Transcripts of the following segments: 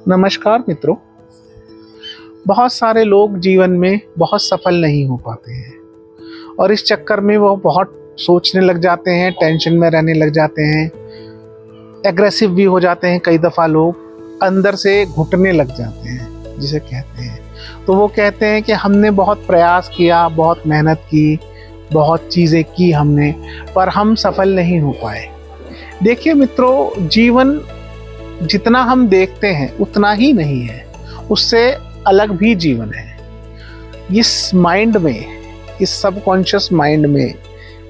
नमस्कार मित्रों। बहुत सारे लोग जीवन में बहुत सफल नहीं हो पाते हैं और इस चक्कर में वो बहुत सोचने लग जाते हैं, टेंशन में रहने लग जाते हैं, एग्रेसिव भी हो जाते हैं। कई दफ़ा लोग अंदर से घुटने लग जाते हैं जिसे कहते हैं। तो वो कहते हैं कि हमने बहुत प्रयास किया, बहुत मेहनत की, बहुत चीज़ें की हमने, पर हम सफल नहीं हो पाए। देखिए मित्रों, जीवन जितना हम देखते हैं उतना ही नहीं है, उससे अलग भी जीवन है। इस माइंड में, इस सबकॉन्शियस माइंड में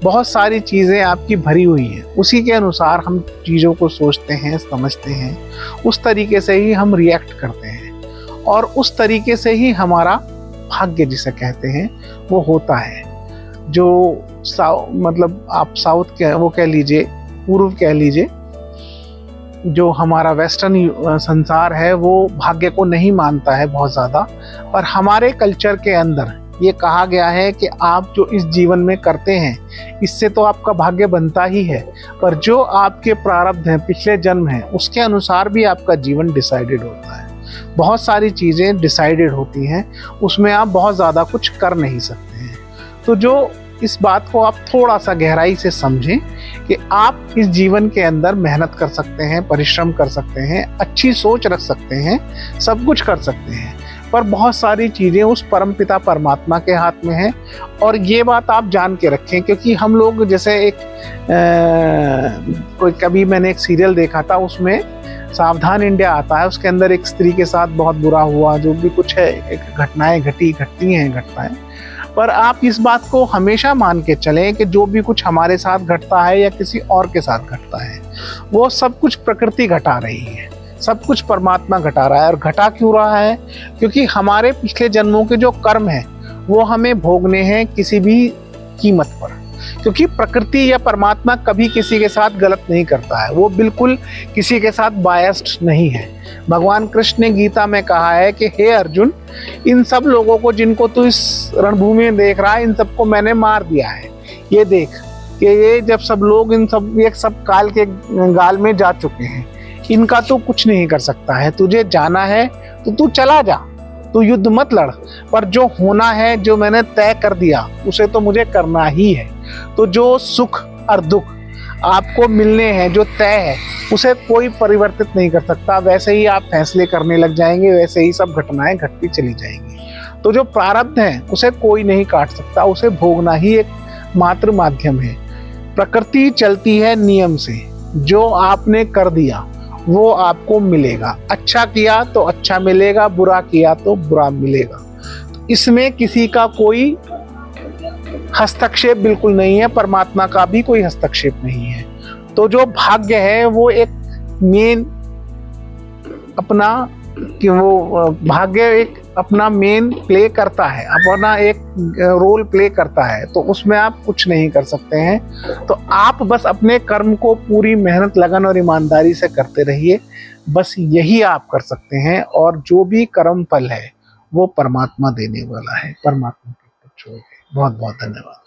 बहुत सारी चीज़ें आपकी भरी हुई हैं। उसी के अनुसार हम चीज़ों को सोचते हैं, समझते हैं, उस तरीके से ही हम रिएक्ट करते हैं और उस तरीके से ही हमारा भाग्य जिसे कहते हैं वो होता है। जो मतलब आप साउथ के वो कह लीजिए, पूर्व कह लीजिए, जो हमारा वेस्टर्न संसार है वो भाग्य को नहीं मानता है बहुत ज़्यादा, पर हमारे कल्चर के अंदर ये कहा गया है कि आप जो इस जीवन में करते हैं इससे तो आपका भाग्य बनता ही है, पर जो आपके प्रारब्ध हैं, पिछले जन्म हैं, उसके अनुसार भी आपका जीवन डिसाइडेड होता है। बहुत सारी चीज़ें डिसाइडेड होती हैं, उसमें आप बहुत ज़्यादा कुछ कर नहीं सकते हैं। तो जो इस बात को आप थोड़ा सा गहराई से समझें कि आप इस जीवन के अंदर मेहनत कर सकते हैं, परिश्रम कर सकते हैं, अच्छी सोच रख सकते हैं, सब कुछ कर सकते हैं, पर बहुत सारी चीज़ें उस परमपिता परमात्मा के हाथ में हैं। और ये बात आप जान के रखें, क्योंकि हम लोग जैसे कभी मैंने एक सीरियल देखा था, उसमें सावधान इंडिया आता है, उसके अंदर एक स्त्री के साथ बहुत बुरा हुआ, जो भी कुछ है, एक घटनाएं घटती हैं। पर आप इस बात को हमेशा मान के चलें कि जो भी कुछ हमारे साथ घटता है या किसी और के साथ घटता है, वो सब कुछ प्रकृति घटा रही है, सब कुछ परमात्मा घटा रहा है। और घटा क्यों रहा है? क्योंकि हमारे पिछले जन्मों के जो कर्म हैं वो हमें भोगने हैं किसी भी कीमत पर। क्योंकि प्रकृति या परमात्मा कभी किसी के साथ गलत नहीं करता है, वो बिल्कुल किसी के साथ बायस्ड नहीं है। भगवान कृष्ण ने गीता में कहा है कि हे अर्जुन, इन सब लोगों को जिनको तू इस रणभूमि में देख रहा है, इन सबको मैंने मार दिया है। ये देख कि ये जब सब लोग ये सब काल के गाल में जा चुके हैं, इनका तो कुछ नहीं कर सकता है। तुझे जाना है तो तू चला जा, तू युद्ध मत लड़, पर जो होना है, जो मैंने तय कर दिया, उसे तो मुझे करना ही है। तो जो सुख और दुख आपको मिलने हैं, जो तय है, उसे कोई परिवर्तित नहीं कर सकता। वैसे ही आप फैसले करने लग जाएंगे, वैसे ही सब घटनाएं घटती चली जाएंगी। तो जो प्रारब्ध है उसे कोई नहीं काट सकता, उसे भोगना ही एक मात्र माध्यम है। प्रकृति चलती है नियम से, जो आपने कर दिया वो आपको मिलेगा। अच्छा किया तो अच्छा मिलेगा, बुरा किया तो बुरा मिलेगा। इसमें किसी का कोई हस्तक्षेप बिल्कुल नहीं है, परमात्मा का भी कोई हस्तक्षेप नहीं है। तो जो भाग्य है वो एक मेन अपना कि वो भाग्य एक अपना मेन प्ले करता है, अपना एक रोल प्ले करता है, तो उसमें आप कुछ नहीं कर सकते हैं। तो आप बस अपने कर्म को पूरी मेहनत, लगन और ईमानदारी से करते रहिए, बस यही आप कर सकते हैं। और जो भी कर्म फल है वो परमात्मा देने वाला है, परमात्मा के ऊपर छोड़ के। बहुत बहुत धन्यवाद।